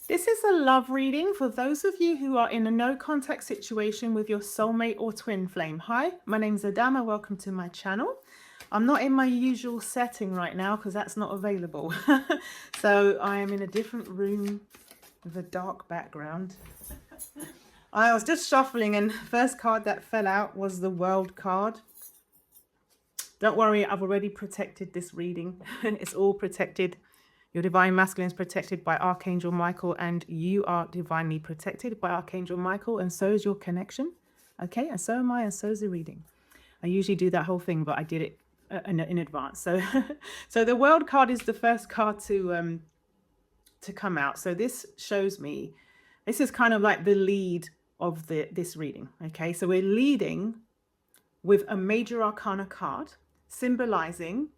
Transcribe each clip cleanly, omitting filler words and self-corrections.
This is a love reading for those of you who are in a no contact situation with your soulmate or twin flame. Hi, my name's Adama. Welcome to my channel. I'm not in my usual setting right now because that's not available. So I am in a different room with a dark background. I was just shuffling and first card that fell out was the World card. Don't worry, I've already protected this reading. It's all protected. Your divine masculine is protected by Archangel Michael, and you are divinely protected by Archangel Michael, and so is your connection. Okay, and so am I, and so is the reading. I usually do that whole thing, but I did it in advance. So, so the World card is the first card to come out. So this shows me, this is kind of like the lead of this reading. Okay, so we're leading with a major arcana card symbolizing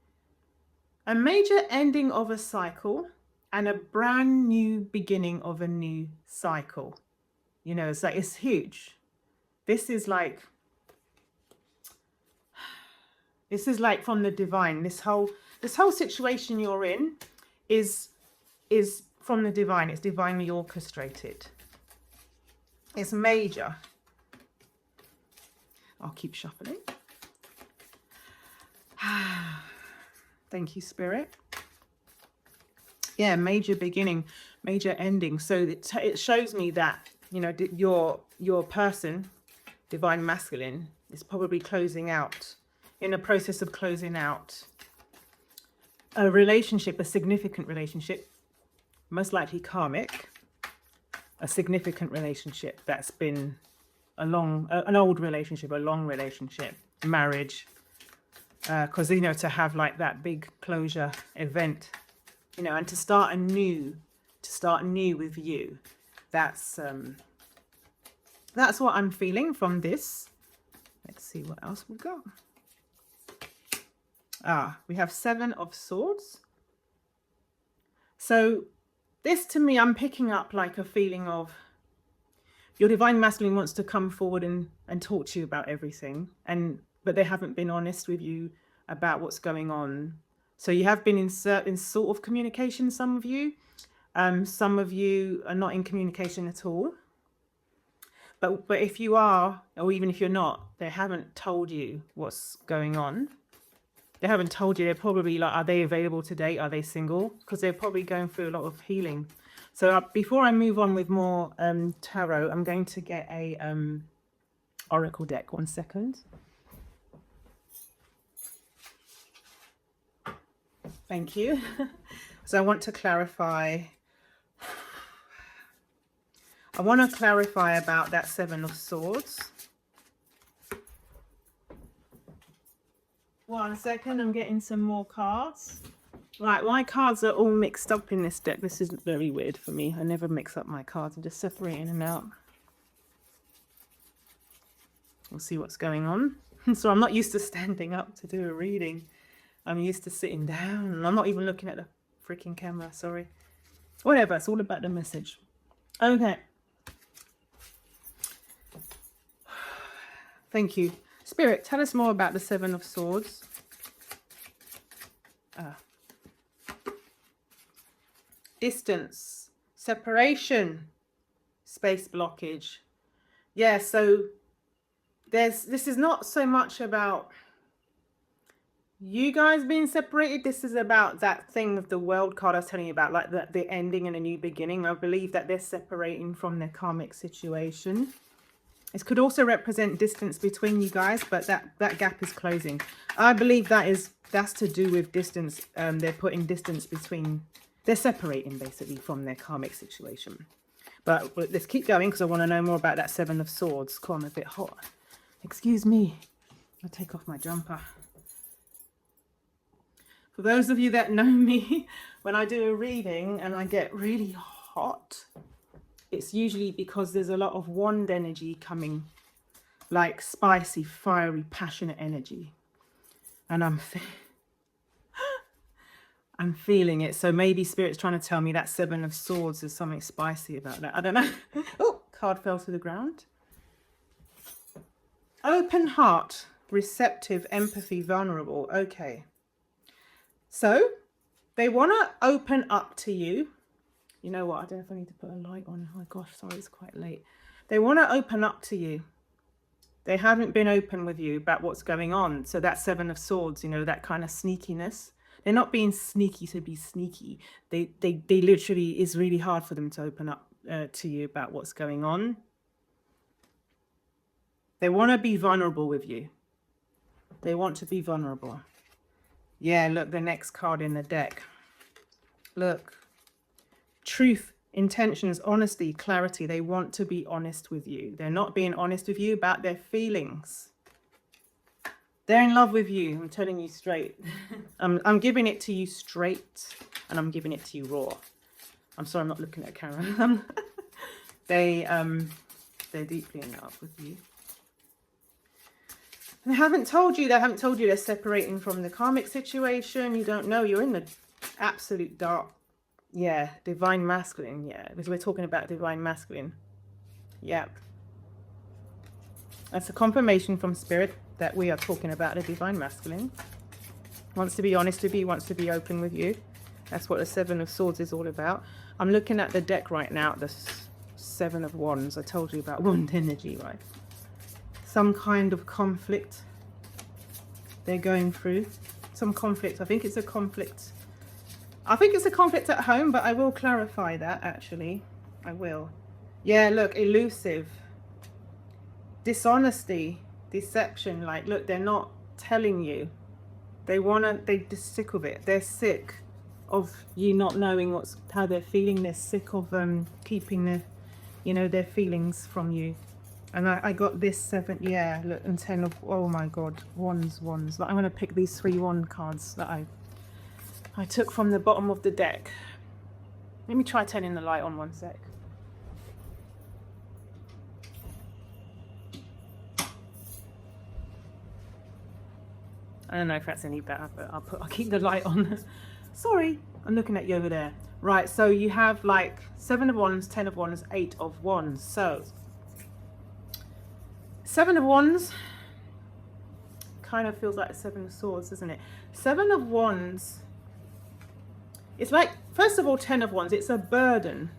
a major ending of a cycle and a brand new beginning of a new cycle. You know, it's like, it's huge. This is like from the divine. This whole situation you're in is from the divine. It's divinely orchestrated. It's major. I'll keep shuffling. Thank you, Spirit. Yeah, major beginning, major ending. So it shows me that, you know, your person, divine masculine, is probably closing out, in a process of closing out a relationship, a significant relationship, most likely karmic, a significant relationship that's been an old relationship, a long relationship, marriage. Because, you know, to have like that big closure event, you know, and to start anew with you, that's what I'm feeling from this. Let's see what else we've got. We have 7 of Swords. So this, to me, I'm picking up like a feeling of your divine masculine wants to come forward and talk to you about everything, but they haven't been honest with you about what's going on. So you have been in sort of communication, some of you. Some of you are not in communication at all. But if you are, or even if you're not, they haven't told you what's going on. They haven't told you. They're probably like, are they available to date? Are they single? Because they're probably going through a lot of healing. So before I move on with more tarot, I'm going to get a oracle deck. 1 second. Thank you. So I want to clarify. I want to clarify about that 7 of Swords. 1 second, I'm getting some more cards. Right, my cards are all mixed up in this deck. This is very weird for me. I never mix up my cards. I'm just separating them out. We'll see what's going on. So I'm not used to standing up to do a reading. I'm used to sitting down. And I'm not even looking at the freaking camera, sorry. Whatever, it's all about the message. Okay. Thank you. Spirit, tell us more about the 7 of Swords. Distance, separation, space blockage. Yeah, so this is not so much about you guys being separated. This is about that thing of the World card I was telling you about, like the ending and a new beginning. I believe that they're separating from their karmic situation. This could also represent distance between you guys, but that gap is closing. I believe that's to do with distance. They're putting distance between, they're separating basically from their karmic situation. But let's keep going because I want to know more about that 7 of Swords. Cool, I'm a bit hot. Excuse me. I'll take off my jumper. For those of you that know me, when I do a reading and I get really hot, it's usually because there's a lot of wand energy coming, like spicy, fiery, passionate energy. And I'm feeling it. So maybe Spirit's trying to tell me that 7 of Swords is something spicy about that. I don't know. Oh, card fell to the ground. Open heart, receptive, empathy, vulnerable. Okay. So they want to open up to you. You know what? I don't know if I need to put a light on. Oh my gosh, sorry, it's quite late. They want to open up to you. They haven't been open with you about what's going on. So that Seven of Swords, you know, that kind of sneakiness. They're not being sneaky to be sneaky. They literally, it's really hard for them to open up to you about what's going on. They want to be vulnerable with you. They want to be vulnerable. Yeah, look, the next card in the deck. Look. Truth, intentions, honesty, clarity. They want to be honest with you. They're not being honest with you about their feelings. They're in love with you. I'm telling you straight. I'm giving it to you straight, and I'm giving it to you raw. I'm sorry, I'm not looking at a camera. They're deeply in love with you. They haven't told you. They haven't told you they're separating from the karmic situation. You don't know. You're in the absolute dark. Yeah, divine masculine. Yeah, because we're talking about divine masculine. Yeah. That's a confirmation from spirit that we are talking about the divine masculine. Wants to be honest with you, wants to be open with you. That's what the Seven of Swords is all about. I'm looking at the deck right now, the Seven of Wands. I told you about wand energy, right? Some kind of conflict they're going through. Some conflict. I think it's a conflict. I think it's a conflict at home, but I will clarify that, actually. I will. Yeah, look, elusive. Dishonesty, deception. Like, look, they're not telling you. They're just sick of it. They're sick of you not knowing how they're feeling. They're sick of keeping their feelings from you. And I got this 7, yeah, look, and 10 of, oh my God, wands. Like, I'm going to pick these 3 wand cards that I took from the bottom of the deck. Let me try turning the light on one sec. I don't know if that's any better, but I'll keep the light on. Sorry, I'm looking at you over there. Right, so you have like 7 of Wands, 10 of Wands, 8 of Wands. So 7 of Wands kind of feels like a 7 of Swords, doesn't it? 7 of Wands. It's like, first of all, 10 of Wands, it's a burden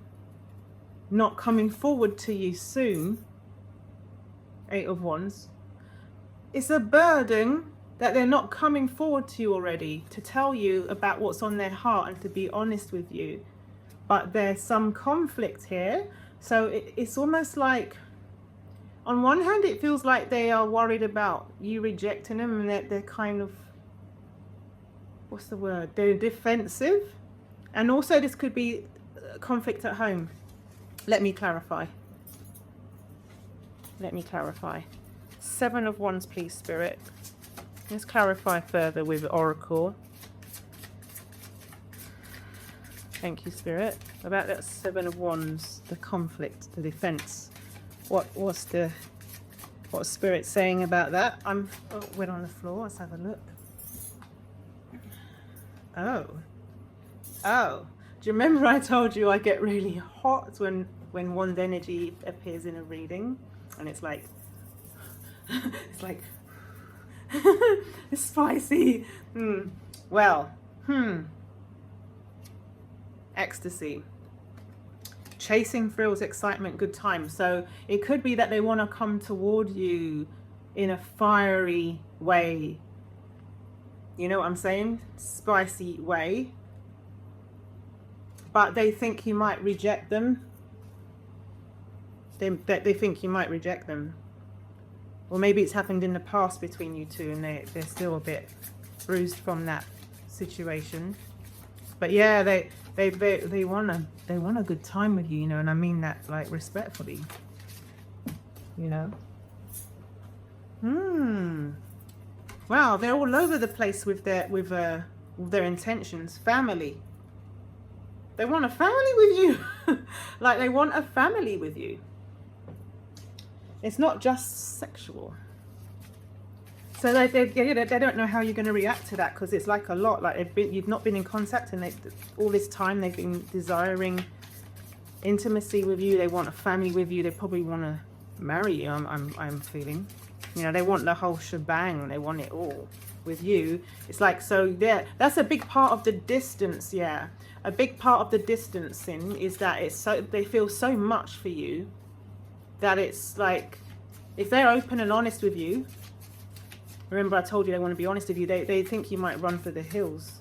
not coming forward to you soon. 8 of Wands. It's a burden that they're not coming forward to you already to tell you about what's on their heart and to be honest with you. But there's some conflict here. So it's almost like, on one hand, it feels like they are worried about you rejecting them, and they're kind of, what's the word? They're defensive. And also this could be conflict at home. Let me clarify. Let me clarify. 7 of Wands, please, Spirit. Let's clarify further with Oracle. Thank you, Spirit. About that 7 of Wands, the conflict, the defense. What's Spirit saying about that? We're on the floor. Let's have a look. Oh, do you remember I told you I get really hot when wand energy appears in a reading, and it's like it's spicy. Well, ecstasy, chasing thrills, excitement, good time. So it could be that they want to come toward you in a fiery way. You know what I'm saying? Spicy way. But they think you might reject them. They think you might reject them. Or maybe it's happened in the past between you two, and they're still a bit bruised from that situation. But yeah, they want a good time with you, you know, and I mean that like respectfully. You know. Wow, they're all over the place with their intentions. Family. They want a family with you. Like, they want a family with you. It's not just sexual. So they don't know how you're going to react to that, because it's like a lot. Like, you've not been in contact, and all this time they've been desiring intimacy with you. They want a family with you. They probably want to marry you. I'm feeling. You know, they want the whole shebang. They want it all. with you. It's like, so there, that's a big part of the distance. Yeah, a big part of the distancing is that it's so, they feel so much for you that it's like, if they're open and honest with you, remember I told you they want to be honest with you, they think you might run for the hills.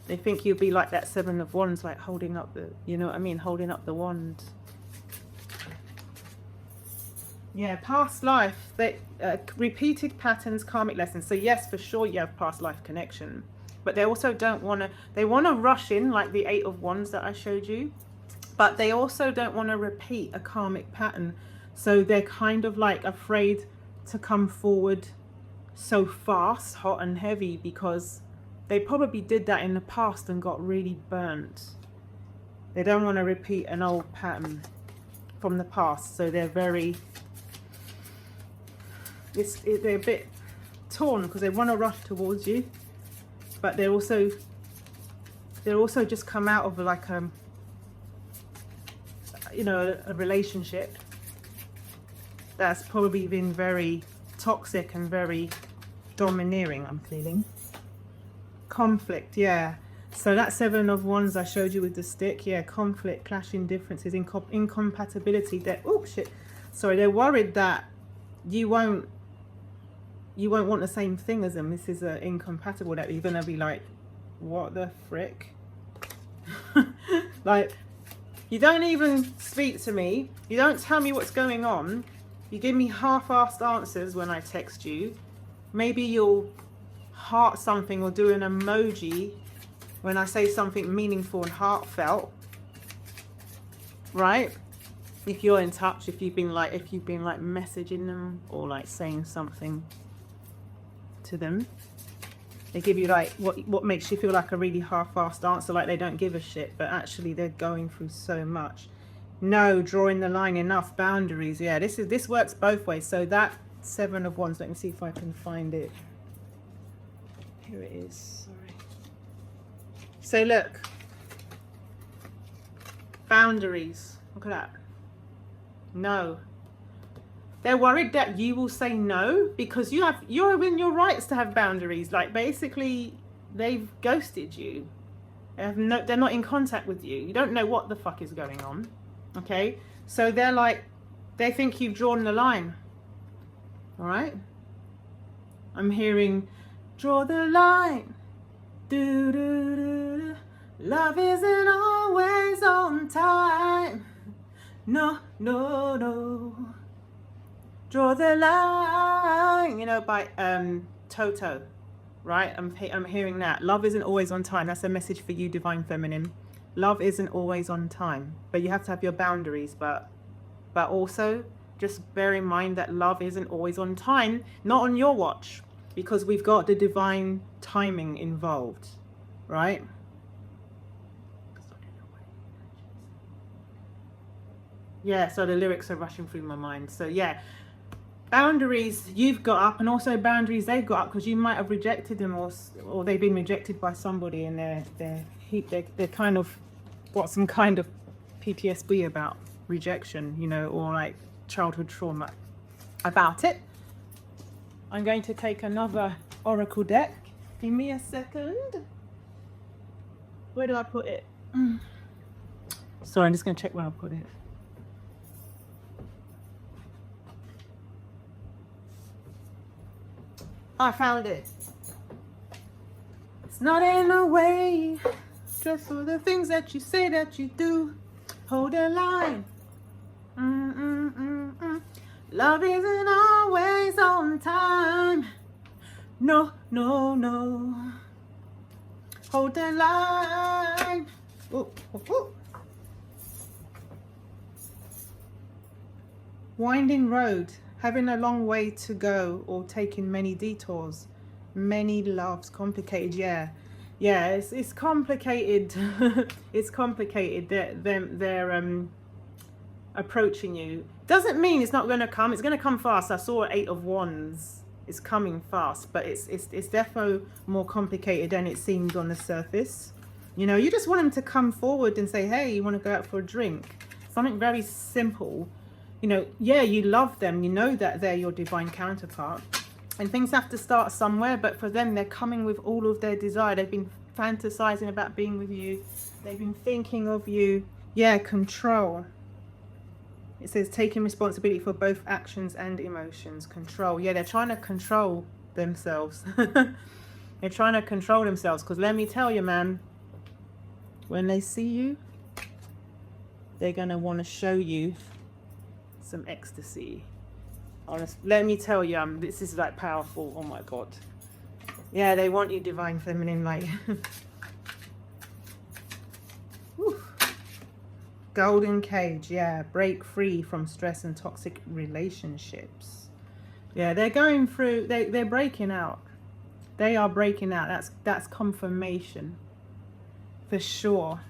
They think you'll be like that Seven of Wands, like holding up the, you know what I mean, holding up the wand. Yeah, past life, they repeated patterns, karmic lessons. So yes, for sure you have past life connection, but they also don't want to, they want to rush in like the Eight of Wands that I showed you, but they also don't want to repeat a karmic pattern. So they're kind of like afraid to come forward so fast, hot and heavy, because they probably did that in the past and got really burnt. They don't want to repeat an old pattern from the past, so they're very, they're a bit torn because they want to rush towards you, but they're also just come out of like you know, a relationship that's probably been very toxic and very domineering, I'm feeling. Conflict, yeah. So that Seven of Wands I showed you with the stick, yeah, conflict, clashing differences, incompatibility. They're, oh shit, sorry, they're worried that you won't want the same thing as them. This is incompatible, that you're gonna be like, what the frick? Like, you don't even speak to me, you don't tell me what's going on, you give me half-assed answers when I text you. Maybe you'll heart something or do an emoji when I say something meaningful and heartfelt, right? If you're in touch, if you've been like messaging them or like saying something to them, they give you like what makes you feel like a really half-assed answer, like they don't give a shit, but actually they're going through so much. No, drawing the line, enough, boundaries. Yeah, this works both ways. So that Seven of Wands, let me see if I can find it. Here it is, sorry. So look, boundaries, look at that. No, they're worried that you will say no because you're in your rights to have boundaries. Like basically they've ghosted you. They're not in contact with you. You don't know what the fuck is going on. Okay, so they're like, they think you've drawn the line. All right, I'm hearing, draw the line. Do, do, do, do. Love isn't always on time. No, no, no. Draw the line. You know, by Toto, right? I'm hearing that. Love isn't always on time. That's a message for you, Divine Feminine. Love isn't always on time, but you have to have your boundaries. But also, just bear in mind that love isn't always on time, not on your watch, because we've got the divine timing involved, right? Yeah, so the lyrics are rushing through my mind. So yeah, boundaries you've got up, and also boundaries they've got up, because you might have rejected them, or they've been rejected by somebody, and they're kind of got some kind of PTSD about rejection, you know, or like childhood trauma about it. I'm going to take another oracle deck. Give me a second. Where did I put it? Sorry, I'm just going to check where I put it. I found it. It's not in a way, just for the things that you say that you do. Hold the line. Love isn't always on time. No, no, no. Hold the line. Ooh, ooh, ooh. Winding road. Having a long way to go or taking many detours. Many loves. Complicated, yeah. Yeah, it's complicated. It's complicated. They're approaching you. Doesn't mean it's not going to come. It's going to come fast. I saw Eight of Wands. It's coming fast, but it's definitely more complicated than it seems on the surface. You know, you just want them to come forward and say, hey, you want to go out for a drink? Something very simple. You know, yeah, you love them. You know that they're your divine counterpart. And things have to start somewhere, but for them, they're coming with all of their desire. They've been fantasizing about being with you. They've been thinking of you. Yeah, control. It says taking responsibility for both actions and emotions. Control. Yeah, they're trying to control themselves. They're trying to control themselves, because let me tell you, man, when they see you, they're going to want to show you some ecstasy. Honest, let me tell you, this is like powerful. Oh my God. Yeah, they want you divine feminine light. Golden cage. Yeah, break free from stress and toxic relationships. Yeah, they're going through, they're breaking out. They are breaking out. That's confirmation for sure.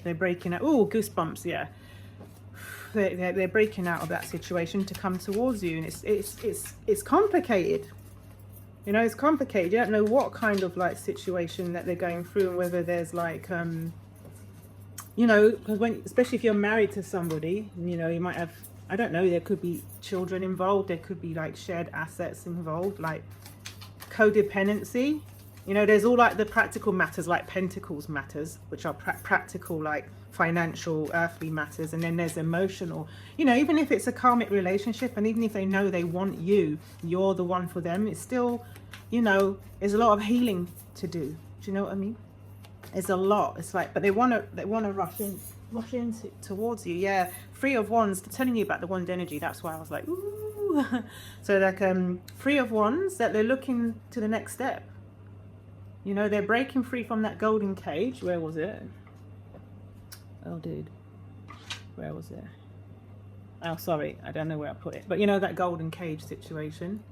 They're breaking out. Oh, goosebumps. Yeah, they're breaking out of that situation to come towards you, and it's complicated. You know, it's complicated. You don't know what kind of like situation that they're going through, and whether there's like you know, because especially if you're married to somebody, you know, you might have, I don't know, there could be children involved, there could be like shared assets involved, like codependency. You know, there's all like the practical matters, like Pentacles matters, which are practical, like financial, earthly matters. And then there's emotional, you know, even if it's a karmic relationship, and even if they know they want you, you're the one for them, it's still, you know, there's a lot of healing to do. Do you know what I mean? It's a lot. It's like, but they want to rush in towards you. Yeah, Three of Wands, telling you about the wand energy. That's why I was like, ooh. So like Three of Wands, that they're looking to the next step. You know, they're breaking free from that golden cage. Where was it? Oh, dude. Where was it? Oh, sorry. I don't know where I put it. But you know, that golden cage situation.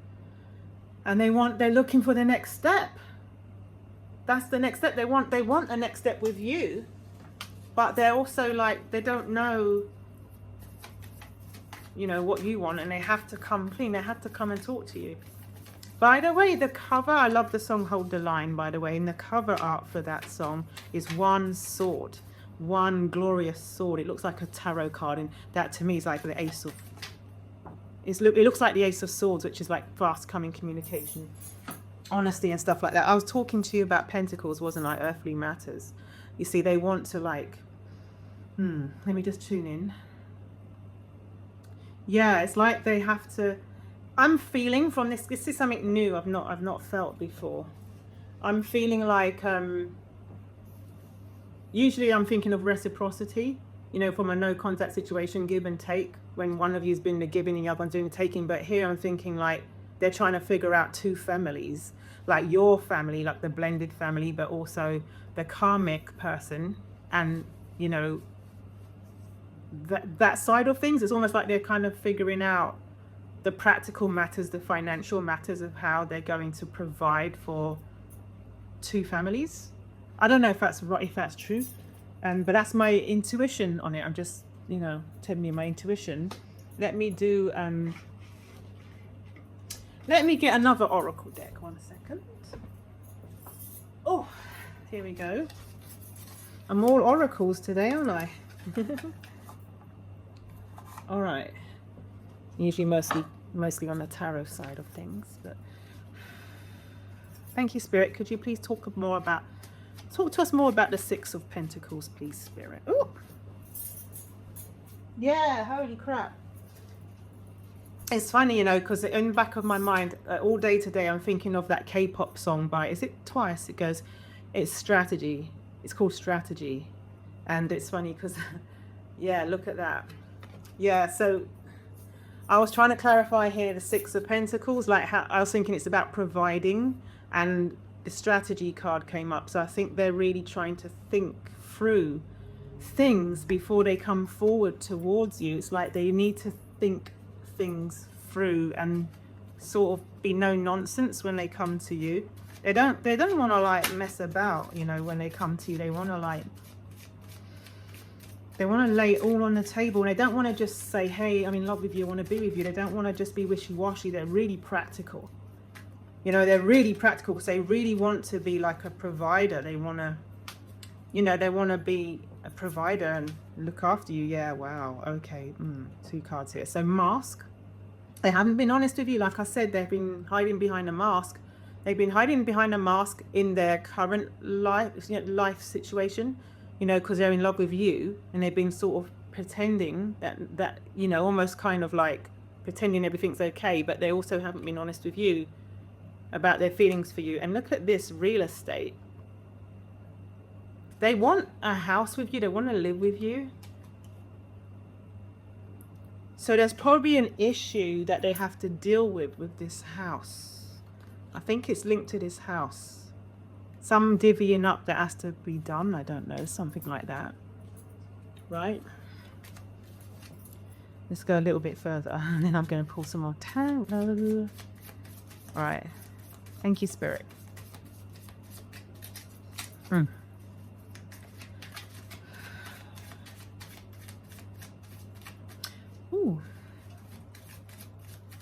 And they're looking for the next step. That's the next step. They want the next step with you. But they're also like, they don't know, you know, what you want. And they have to come clean. They have to come and talk to you. By the way, the cover, I love the song Hold the Line, by the way. And the cover art for that song is one sword. One glorious sword. It looks like a tarot card. And that to me is like the ace of... it looks like the Ace of Swords, which is like fast coming communication. Honesty and stuff like that. I was talking to you about Pentacles, wasn't I? Earthly matters. You see, they want to like... let me just tune in. Yeah, it's like they have to... I'm feeling from this is something new I've not felt before. I'm feeling like usually I'm thinking of reciprocity, you know, from a no contact situation, give and take, when one of you's been the giving and the other one's doing the taking. But here I'm thinking like they're trying to figure out two families, like your family, like the blended family, but also the karmic person, and you know, that side of things. It's almost like they're kind of figuring out the practical matters, the financial matters of how they're going to provide for two families. I don't know if that's right, if that's true, but that's my intuition on it. I'm just, you know, telling you my intuition. Let me do let me get another oracle deck. 1 second. Oh, here we go. I'm all oracles today, aren't I? All right. Usually mostly on the tarot side of things, but thank you, Spirit. Could you please talk to us more about the Six of Pentacles, please, Spirit? Ooh. Yeah, holy crap. It's funny, you know, because in the back of my mind, all day today, I'm thinking of that K-pop song by, is it Twice? It goes, it's Strategy. It's called Strategy. And it's funny because, yeah, look at that. Yeah, so I was trying to clarify here the Six of Pentacles, like how I was thinking it's about providing, and the strategy card came up. So I think they're really trying to think through things before they come forward towards you. It's like they need to think things through and sort of be no nonsense when they come to you. They don't want to like mess about, you know, when they come to you. They want to like, they want to lay it all on the table, and they don't want to just say, hey, I'm in love with you, I want to be with you. They don't want to just be wishy-washy. They're really practical. You know, they're really practical because they really want to be like a provider. They want to, you know, they want to be a provider and look after you. Yeah, wow. Okay. 2 cards here. So Mask. They haven't been honest with you. Like I said, they've been hiding behind a mask. They've been hiding behind a mask in their current life, life situation, because they're in love with you, and they've been sort of pretending that almost kind of like pretending everything's okay, but they also haven't been honest with you about their feelings for you. And look at this real estate. They want a house with you. They want to live with you. So there's probably an issue that they have to deal with this house. I think it's linked to this house. Some divvying up that has to be done. I don't know. Something like that. Right? Let's go a little bit further. And then I'm going to pull some more tarot. All right. Thank you, Spirit. Ooh.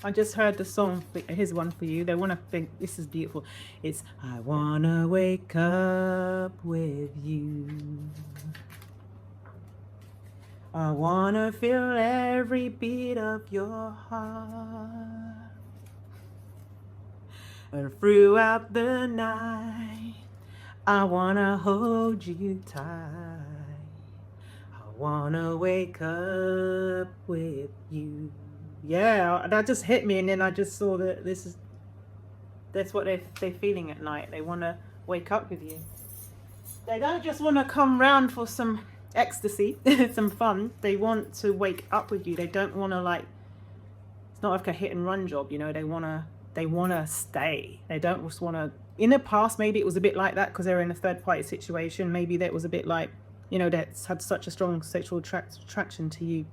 I just heard the song. Here's one for you. They want to think, this is beautiful. It's I wanna wake up with you. I wanna feel every beat of your heart. And throughout the night, I wanna hold you tight. I wanna wake up with you. Yeah, that just hit me, and then I just saw that that's what they're feeling at night. They want to wake up with you. They don't just want to come round for some ecstasy, some fun. They want to wake up with you. They don't want to, like, it's not like a hit and run job, They want to stay. They don't just want to. In the past, maybe it was a bit like that because they were in a third party situation. Maybe that was a bit like, they had such a strong sexual attraction to you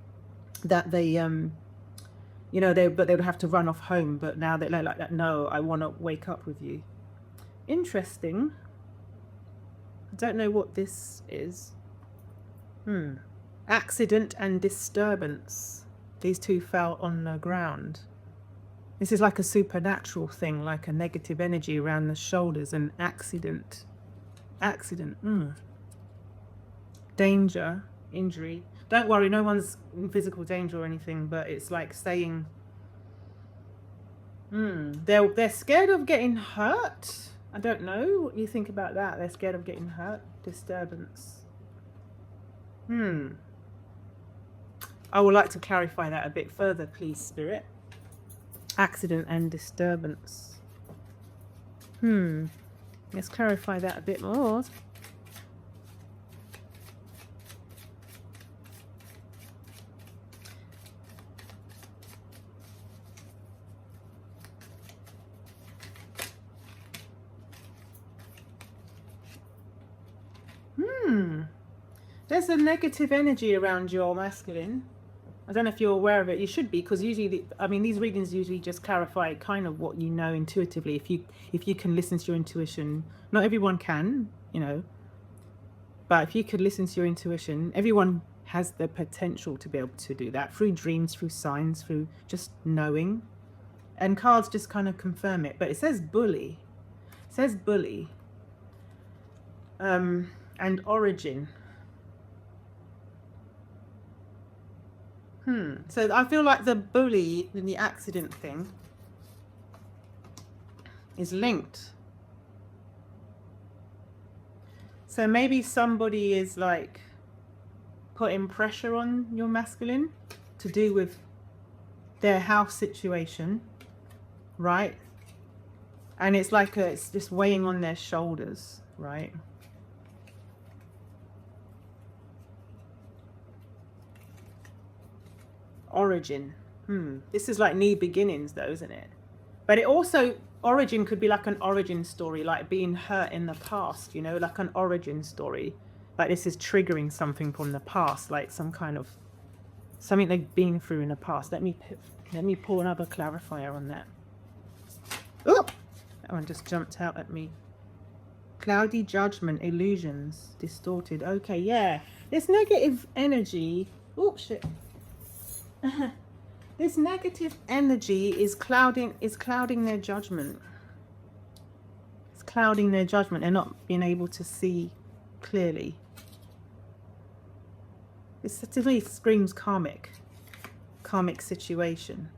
that they but they would have to run off home. But now they're like that. No, I want to wake up with you. Interesting. I don't know what this is. Accident and disturbance. These two fell on the ground. This is like a supernatural thing, like a negative energy around the shoulders. An accident. Danger, injury. Don't worry, no one's in physical danger or anything, but it's like saying, they're scared of getting hurt. I don't know what you think about that. They're scared of getting hurt. Disturbance. I would like to clarify that a bit further, please, Spirit. Accident and disturbance. Let's clarify that a bit more. There's a negative energy around your masculine. I don't know if you're aware of it. You should be, because usually, these readings usually just clarify kind of what you know intuitively. If you can listen to your intuition, not everyone can, but if you could listen to your intuition, everyone has the potential to be able to do that through dreams, through signs, through just knowing. And cards just kind of confirm it. But it says bully. It says bully. And origin. So I feel like the bully and the accident thing is linked. So maybe somebody is like putting pressure on your masculine to do with their house situation, right? And it's like it's just weighing on their shoulders, right? Origin. This is like new beginnings though, isn't it? But it also, origin could be like an origin story, like being hurt in the past, like an origin story. Like this is triggering something from the past, like some kind of something they've been through in the past. Let me pull another clarifier on that. Oh, that one just jumped out at me. Cloudy judgment, illusions, distorted. Okay, yeah. This negative energy. Oh shit. This negative energy is clouding their judgment. It's clouding their judgment. They're not being able to see clearly. This to me screams karmic situation.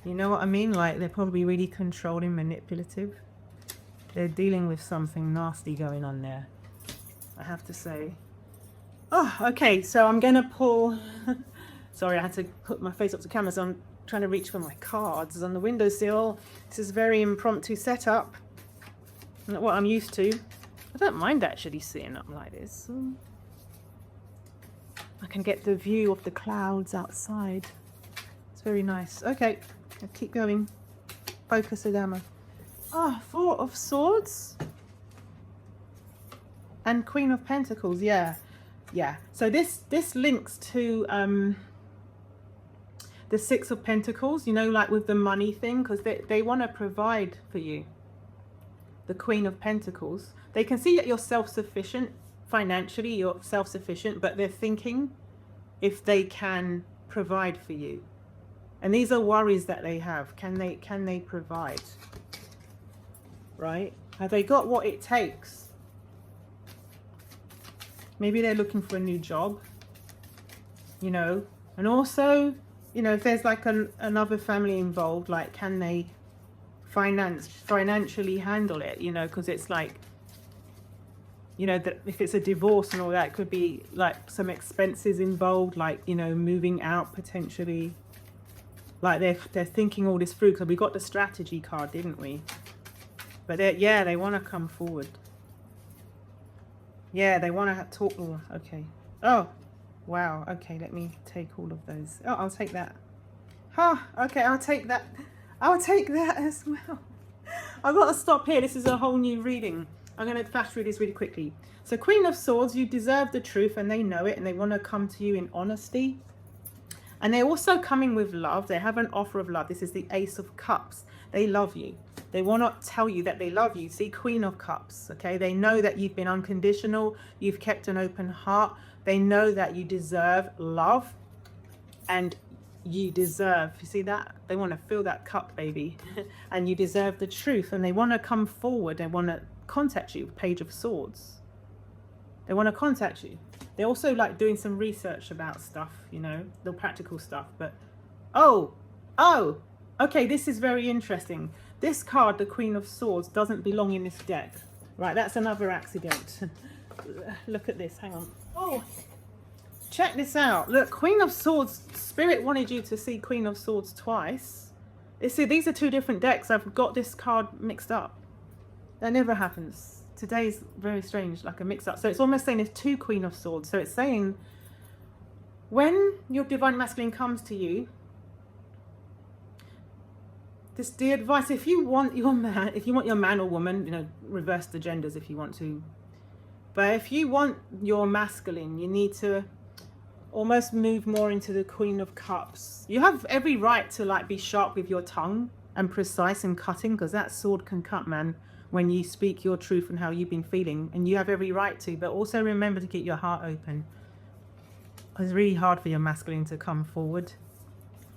You know what I mean? Like, they're probably really controlling, manipulative. They're dealing with something nasty going on there, I have to say. Oh, okay, so I'm going to pull... Sorry, I had to put my face up to camera, so I'm trying to reach for my cards on the windowsill. This is a very impromptu setup. Not what I'm used to. I don't mind actually sitting up like this. I can get the view of the clouds outside. It's very nice. Okay, I'll keep going. Focus, Adama. Ah, Four of Swords. And Queen of Pentacles, yeah. Yeah. So this links to the Six of Pentacles, you know, like with the money thing, because they want to provide for you. The Queen of Pentacles. They can see that you're self-sufficient. Financially, you're self-sufficient, but they're thinking if they can provide for you. And these are worries that they have. Can they provide? Right? Have they got what it takes? Maybe they're looking for a new job, you know. And also, you know, if there's like another family involved, like, can they financially handle it, you know, because it's like, you know, that if it's a divorce and all that, it could be like some expenses involved, like, you know, moving out potentially. Like they're thinking all this through, because we got the strategy card, didn't we? But yeah, they want to come forward. Yeah, they want to talk. Oh, okay. Oh, wow. Okay, let me take all of those. Oh, I'll take that. Huh, okay, I'll take that. I'll take that as well. I've got to stop here. This is a whole new reading. I'm going to flash through this really quickly. So Queen of Swords, you deserve the truth and they know it, and they want to come to you in honesty. And they're also coming with love. They have an offer of love. This is the Ace of Cups. They love you. They will not tell you that they love you. See, Queen of Cups, okay? They know that you've been unconditional. You've kept an open heart. They know that you deserve love. And you deserve, you see that? They want to fill that cup, baby. And you deserve the truth. And they want to come forward. They want to contact you. Page of Swords. They want to contact you. They're also like doing some research about stuff, you know, the practical stuff. But oh, okay, this is very interesting. This card, the Queen of Swords, doesn't belong in this deck. Right, that's another accident. Look at this, hang on. Oh, check this out. Look, Queen of Swords, Spirit wanted you to see Queen of Swords twice. You see, these are two different decks. I've got this card mixed up. That never happens. Today's very strange, like a mix-up. So it's almost saying there's two Queen of Swords. So it's saying when your divine masculine comes to you, the advice, if you want your man or woman, you know, reverse the genders if you want to. But if you want your masculine, you need to almost move more into the Queen of Cups. You have every right to like be sharp with your tongue and precise and cutting, because that sword can cut, man. When you speak your truth and how you've been feeling, and you have every right to, but also remember to keep your heart open. It's really hard for your masculine to come forward.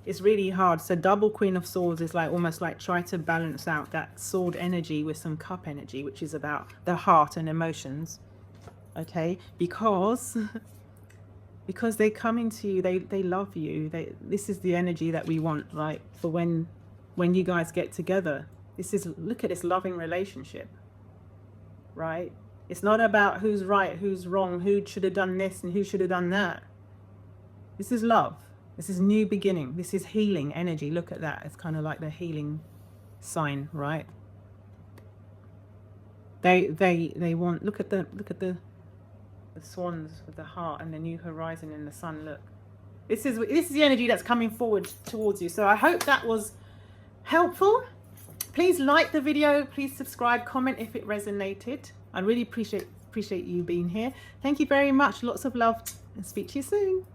It's really hard. So double Queen of Swords is like almost like try to balance out that sword energy with some cup energy, which is about the heart and emotions. Okay, because they're coming to you, they love you. This is the energy that we want, like for when you guys get together. This is, look at this loving relationship, right? It's not about who's right, who's wrong, who should have done this and who should have done that. This is love. This is new beginning. This is healing energy. Look at that. It's kind of like the healing sign, right? They want, look at the swans with the heart and the new horizon and the sun. Look, this is the energy that's coming forward towards you. So I hope that was helpful. Please like the video, please subscribe, comment if it resonated. I really appreciate you being here. Thank you very much. Lots of love and speak to you soon.